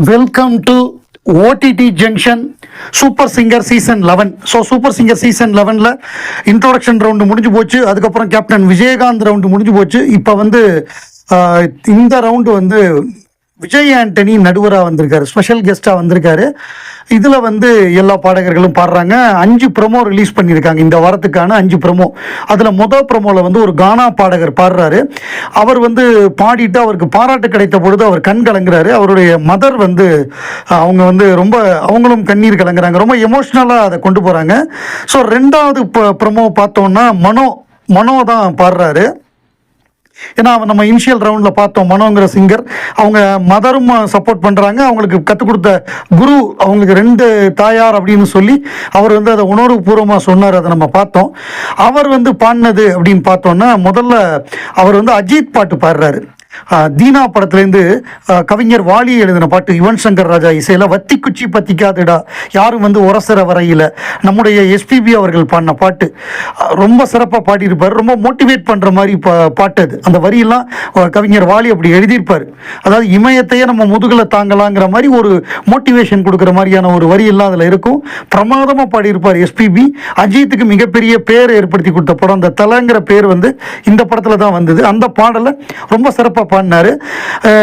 Welcome to OTT junction super singer season 11. So super singer season 11ல் introduction round முடிஞ்சு போச்சு. அதுக்கப்புறம் captain Vijayakanth round முடிஞ்சு போச்சு. இப்போ வந்து இந்த ரவுண்டு வந்து விஜய் ஆண்டனி நடுவராக வந்திருக்காரு, ஸ்பெஷல் கெஸ்ட்டாக வந்திருக்காரு. இதில் வந்து எல்லா பாடகர்களும் பாடுறாங்க. 5 ப்ரொமோ ரிலீஸ் பண்ணியிருக்காங்க இந்த வாரத்துக்கான 5 ப்ரொமோ. அதில் மொதல் ப்ரொமோவில் வந்து ஒரு கானா பாடகர் பாடுறாரு. அவர் வந்து பாடிட்டு அவருக்கு பாராட்டு கிடைத்த பொழுது அவர் கண் கலங்குறாரு. அவருடைய மதர் வந்து அவங்க வந்து ரொம்ப அவங்களும் கண்ணீர் கலங்குறாங்க. ரொம்ப எமோஷ்னலாக அதை கொண்டு போகிறாங்க. ஸோ 2வது ப்ரொமோ பார்த்தோன்னா மனோ தான் பாடுறாரு. ஏன்னா நம்ம இனிஷியல் ரவுண்டில் பார்த்தோம், மனோங்கிற சிங்கர் அவங்க மதரும் சப்போர்ட் பண்ணுறாங்க. அவங்களுக்கு கற்றுக் கொடுத்த குரு அவங்களுக்கு 2 தாயார் அப்படின்னு சொல்லி அவர் வந்து அதை உணர்வுபூர்வமாக சொன்னார். அதை நம்ம பார்த்தோம். அவர் வந்து பாடினது அப்படின்னு பார்த்தோன்னா முதல்ல அவர் வந்து அஜித் பாட்டு பாடுறாரு. தீனா படத்துலேருந்து கவிஞர் வாலி எழுதின பாட்டு, யுவன் சங்கர் ராஜா இசையில் வத்தி குச்சி பத்திக்காதுடா யாரும் வந்து உரசர வரையில் நம்முடைய எஸ்பிபி அவர்கள் பாடின பாட்டு ரொம்ப சிறப்பாக பாடியிருப்பார். ரொம்ப மோட்டிவேட் பண்ணுற மாதிரி பாட்டு அது. அந்த வரியெல்லாம் கவிஞர் வாலி அப்படி எழுதியிருப்பார். அதாவது இமயத்தையே நம்ம முதுகில் தாங்கலாங்கிற மாதிரி ஒரு மோட்டிவேஷன் கொடுக்குற மாதிரியான ஒரு வரியெல்லாம் அதில் இருக்கும். பிரமாதமாக பாடியிருப்பார் எஸ்பிபி. அஜித்துக்கு மிகப்பெரிய பேர் ஏற்படுத்தி கொடுத்த படம் அந்த தலங்கிற பேர் வந்து இந்த படத்தில் தான் வந்தது. அந்த பாடலை ரொம்ப சிறப்பாக பாடினாரு.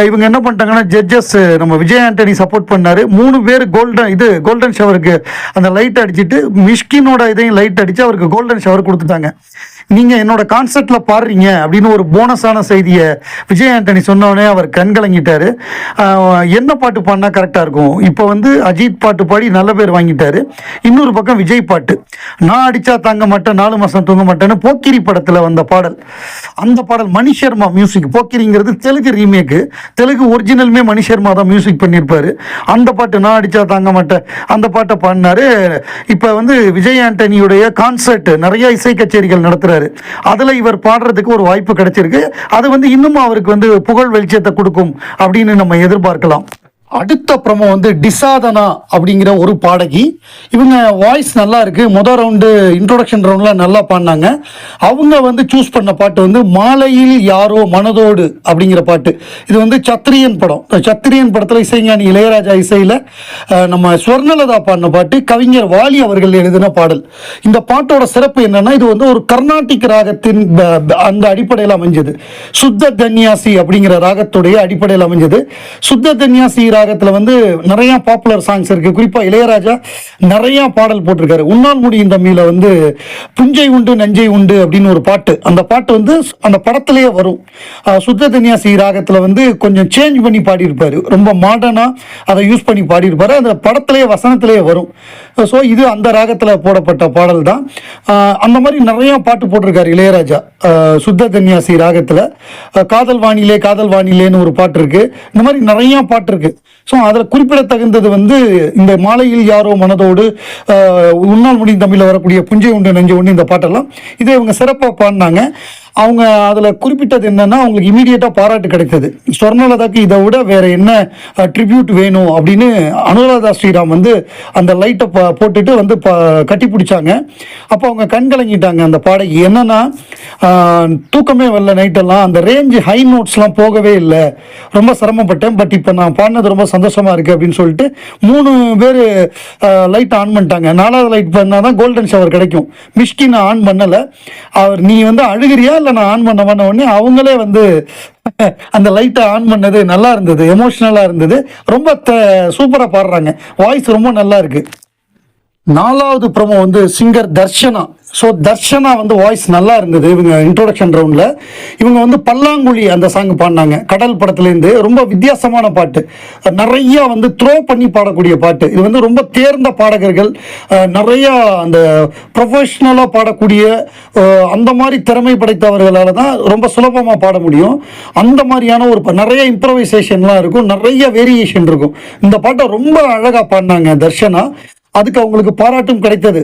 இவங்க என்ன பண்ணிட்டாங்கன்னா ஜட்ஜஸ் நம்ம விஜய் ஆண்டனி சப்போர்ட் பண்ணாரு. 3 பேர் கோல்டன் ஷவருக்கு அந்த லைட் அடிச்சுட்டு மிஷ்கினோட இதையும் லைட் அடிச்சு அவருக்கு கோல்டன் ஷவர் கொடுத்துட்டாங்க. நீங்கள் என்னோட கான்சர்ட்டில் பாடுறீங்க அப்படின்னு ஒரு போனஸான செய்தியை விஜய் ஆண்டனி சொன்னோடனே அவர் கண்கலங்கிட்டார். என்ன பாட்டு பாடினா கரெக்டாக இருக்கும்? இப்போ வந்து அஜித் பாட்டு பாடி நல்ல பேர் வாங்கிட்டாரு. இன்னொரு பக்கம் விஜய் பாட்டு, நான் அடித்தா தாங்க மாட்டேன் 4 மாதம் தூங்க மாட்டேன்னு போக்கிரி படத்தில் வந்த பாடல். அந்த பாடல் மணி சர்மா மியூசிக். போக்கிரிங்கிறது தெலுங்கு ரீமேக்கு. தெலுங்கு ஒரிஜினலுமே மணி சர்மா தான் மியூசிக் பண்ணியிருப்பார். அந்த பாட்டு நான் அடித்தா தாங்க மாட்டேன் அந்த பாட்டை பாடினார். இப்போ வந்து விஜய் ஆண்டனியுடைய கான்சர்ட் நிறைய இசை கச்சேரிகள் நடத்துகிறார். அதுல இவர் பாடுறதுக்கு ஒரு வாய்ப்பு கிடைச்சிருக்கு. அது வந்து இன்னும் அவருக்கு வந்து புகழ் வெளிச்சத்தை கொடுக்கும் அப்படின்னு நம்ம எதிர்பார்க்கலாம். அடுத்த ப்ரமோ வந்து டிசாதனா அப்படிங்கிற ஒரு பாடகி. இவங்க வாய்ஸ் நல்லா இருக்கு. முதல் ரவுண்டு இன்ட்ரோடக்ஷன் ரவுண்டில் நல்லா பாடினாங்க. அவங்க வந்து சூஸ் பண்ண பாட்டு வந்து மாலையில் யாரோ மனதோடு அப்படிங்கிற பாட்டு. இது வந்து சத்திரியன் படம். சத்திரியன் படத்தில் இசைஞானி இளையராஜா இசையில் நம்ம ஸ்வர்ணலதா பாடின பாட்டு, கவிஞர் வாலி அவர்கள் எழுதின பாடல். இந்த பாட்டோட சிறப்பு என்னன்னா, இது வந்து ஒரு கர்நாடிக் ராகத்தின் அந்த அடிப்படையில் அமைஞ்சது. சுத்த தன்யாசி அப்படிங்கிற ராகத்துடைய அடிப்படையில் அமைஞ்சது. சுத்த தன்யாசி ராகத்தில் வந்து நிறைய பாப்புலர் சாங்ஸ் இருக்கு. குறிப்பா இளையராஜா நிறைய பாடல் போட்டிருக்காரு. உன்னால் முடியும் தம்பியில வந்து புஞ்சை உண்டு நஞ்சை உண்டு அப்படின்னு ஒரு பாட்டு. அந்த பாட்டு வந்து அந்த படத்திலேயே வரும். சுத்த தன்யாசி ராகத்தில் வந்து கொஞ்சம் சேஞ்ச் பண்ணி பாடியிருப்பாரு. ரொம்ப மாடர்னா அதை யூஸ் பண்ணி பாடியிருப்பாரு. அந்த படத்திலேயே வசனத்திலேயே வரும். ஸோ இது அந்த ராகத்தில் போடப்பட்ட பாடல் தான். அந்த மாதிரி நிறைய பாட்டு போட்டிருக்காரு இளையராஜா சுத்த தன்யாசி ராகத்தில். காதல் வானிலேன்னு ஒரு பாட்டு இருக்கு. இந்த மாதிரி நிறைய பாட்டு இருக்கு. ஸோ அதில் குறிப்பிடத்தகுந்தது வந்து இந்த மாலையில் யாரோ மனதோடு, உன்னால் முடியும் தமிழில் வரக்கூடிய புஞ்சை உண்டு நெஞ்சு உண்டு, இந்த பாட்டெல்லாம் இதை இவங்க சிறப்பாக பாடினாங்க. அவங்க அதில் குறிப்பிட்டது என்னன்னா, அவங்களுக்கு இமீடியட்டாக பாராட்டு கிடைத்தது. ஸ்வர்ணலதாக்கு இதை விட வேற என்ன ட்ரிபியூட் வேணும் அப்படின்னு அனுராதா ஸ்ரீராம் வந்து அந்த லைட்டை போட்டுட்டு வந்து கட்டி பிடிச்சாங்க. அப்போ அவங்க கண் கலங்கிட்டாங்க அந்த பாடகி. என்னன்னா, தூக்கமே வரல நைட்டெல்லாம், அந்த ரேஞ்சு ஹை நோட்ஸ்லாம் போகவே இல்லை, ரொம்ப சிரமப்பட்டேன், பட் இப்போ நான் பாடினது ரொம்ப சந்தோஷமா இருக்கு அப்படின்னு சொல்லிட்டு 3 பேர் லைட் ஆன் பண்ணிட்டாங்க. 4வது லைட் பண்ணால் தான் கோல்டன் ஷவர் கிடைக்கும். மிஷ்கின் ஆன் பண்ணலை. அவர் நீ வந்து அழுகிறியா இல்லை நான் ஆன் பண்ண உடனே அவங்களே வந்து அந்த லைட்டை ஆன் பண்ணது நல்லா இருந்தது, எமோஷனலாக இருந்தது. ரொம்ப சூப்பராக பாடுறாங்க. வாய்ஸ் ரொம்ப நல்லா இருக்கு. 4வது ப்ரோமோ வந்து சிங்கர் தர்ஷனா. ஸோ தர்ஷனா வந்து வாய்ஸ் நல்லா இருந்தது. இவங்க இன்ட்ரோடக்ஷன் ரவுண்டில் இவங்க வந்து பல்லாங்குழி அந்த சாங் பாடினாங்க. கடல் படத்துலேருந்து ரொம்ப வித்தியாசமான பாட்டு. நிறையா வந்து த்ரோ பண்ணி பாடக்கூடிய பாட்டு. இது வந்து ரொம்ப தேர்ந்த பாடகர்கள், நிறையா அந்த ப்ரொஃபஷ்னலாக பாடக்கூடிய அந்த மாதிரி திறமை படைத்தவர்களால் தான் ரொம்ப சுலபமாக பாட முடியும். அந்த மாதிரியான ஒரு நிறைய இம்ப்ரவைசேஷன்லாம் இருக்கும், நிறைய வேரியேஷன் இருக்கும். இந்த பாட்டை ரொம்ப அழகாக பாடினாங்க தர்ஷனா. அதுக்கு அவங்களுக்கு பாராட்டும் கிடைத்தது,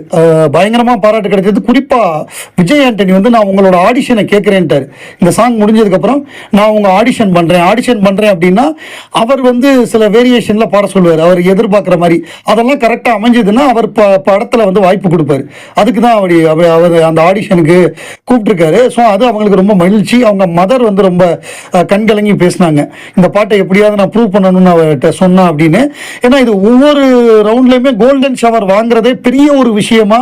பயங்கரமாக பாராட்டு கிடைத்தது. குறிப்பாக விஜய் ஆண்டனி வந்து நான் உங்களோட ஆடிஷனை கேட்குறேன்ட்டார். இந்த சாங் முடிஞ்சதுக்கப்புறம் நான் உங்கள் ஆடிஷன் பண்ணுறேன் அப்படின்னா அவர் வந்து சில வேரியேஷனில் பாட சொல்லுவார், அவர் எதிர்பார்க்குற மாதிரி. அதெல்லாம் கரெக்டாக அமைஞ்சதுன்னா அவர் படத்தில் வந்து வாய்ப்பு கொடுப்பார். அதுக்கு தான் அவர் அந்த ஆடிஷனுக்கு கூப்பிட்டுருக்காரு. ஸோ அது அவங்களுக்கு ரொம்ப மகிழ்ச்சி. அவங்க மதர் வந்து ரொம்ப கண்கலங்கி பேசினாங்க, இந்த பாட்டை எப்படியாவது நான் ப்ரூவ் பண்ணணும்னு அவர்கிட்ட சொன்னேன் அப்படின்னு. ஏன்னா இது ஒவ்வொரு ரவுண்ட்லேயுமே கோல்டன் ஷவர் வாங்குறதே பெரிய ஒரு விஷயமா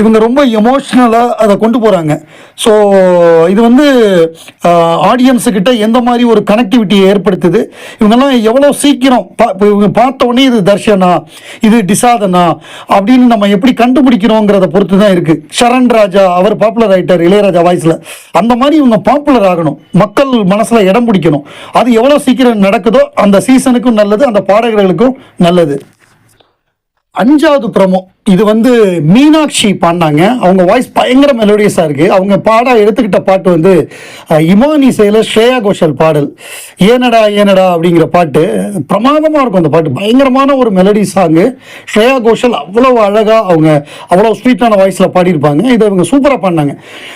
இவங்க ரொம்ப எமோஷ்னலாக அதை கொண்டு போகிறாங்க. ஸோ இது வந்து ஆடியன்ஸுக்கிட்ட எந்த மாதிரி ஒரு கனெக்டிவிட்டியை ஏற்படுத்துது, இவங்கெல்லாம் எவ்வளோ சீக்கிரம் இவங்க பார்த்த உடனே இது தர்ஷனா இது டிசாதனா அப்படின்னு நம்ம எப்படி கண்டுபிடிக்கிறோங்கிறத பொறுத்து தான் இருக்குது. சரண் ராஜா அவர் பாப்புலர் ஆகிட்டார் இளையராஜா வாய்ஸில். அந்த மாதிரி இவங்க பாப்புலர் ஆகணும், மக்கள் மனசில் இடம் பிடிக்கணும். அது எவ்வளோ சீக்கிரம் நடக்குதோ அந்த சீசனுக்கும் நல்லது, அந்த பாடகர்களுக்கும் நல்லது. 5வது ப்ரோமோ இது வந்து மீனாட்சி பாடினாங்க. அவங்க வாய்ஸ் பயங்கர மெலோடியஸாக இருக்குது. அவங்க எடுத்துக்கிட்ட பாட்டு வந்து இமான் இசையில் ஸ்ரேயா கோஷல் பாடல் ஏனடா ஏனடா அப்படிங்கிற பாட்டு பிரமாதமாக இருக்கும். அந்த பாட்டு பயங்கரமான ஒரு மெலடி சாங்கு. ஸ்ரேயா கோஷல் அவ்வளோ அழகாக அவங்க அவ்வளோ ஸ்வீட்டான வாய்ஸில் பாடியிருப்பாங்க. இதை இவங்க சூப்பராக பாடினாங்க.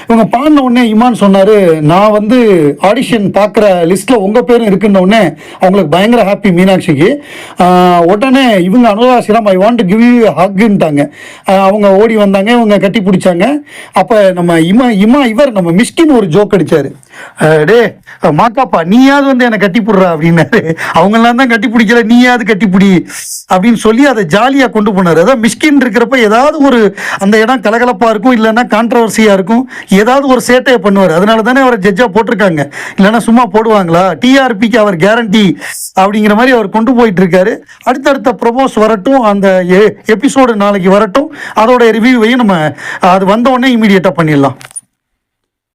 இவங்க பாடின உடனே இமான் சொன்னார், நான் வந்து ஆடிஷன் பார்க்குற லிஸ்ட்டில் உங்கள் பேரும் இருக்குன்ன உடனே அவங்களுக்கு பயங்கர ஹாப்பி மீனாட்சிக்கு. உடனே இவங்க Anuradha Sriram I want to give you ஹக்குன்ட்டாங்க. அவங்க ஓடி வந்தாங்க, இவங்க கட்டி பிடிச்சாங்க. அப்ப நம்ம இவர் நம்ம மிஸ்கின் ஒரு ஜோக் அடிச்சாரு, டே மாக்காப்பா நீயாவது வந்து என்னை கட்டி பிடுறா அப்படின்னாரு. அவங்கெல்லாம் தான் கட்டி பிடிக்கல, நீயாவது கட்டிப்பிடி அப்படின்னு சொல்லி அதை ஜாலியாக கொண்டு போனார். அதான் மிஸ்கின் இருக்கிறப்ப ஏதாவது ஒரு அந்த இடம் கலகலப்பாக இருக்கும், இல்லைன்னா கான்ட்ரவர்சியாக இருக்கும், ஏதாவது ஒரு சேட்டையை பண்ணுவார். அதனால தானே அவரை ஜட்ஜாக போட்டிருக்காங்க, இல்லைன்னா சும்மா போடுவாங்களா? டிஆர்பிக்கு அவர் கேரண்டி அப்படிங்கிற மாதிரி அவர் கொண்டு போயிட்டு இருக்காரு. அடுத்தடுத்த ப்ரொமோஸ் வரட்டும், அந்த எபிசோடு நாளைக்கு வரட்டும், அதோட ரிவ்யூவையும் நம்ம அது வந்த உடனே இமீடியட்டாக பண்ணிடலாம்.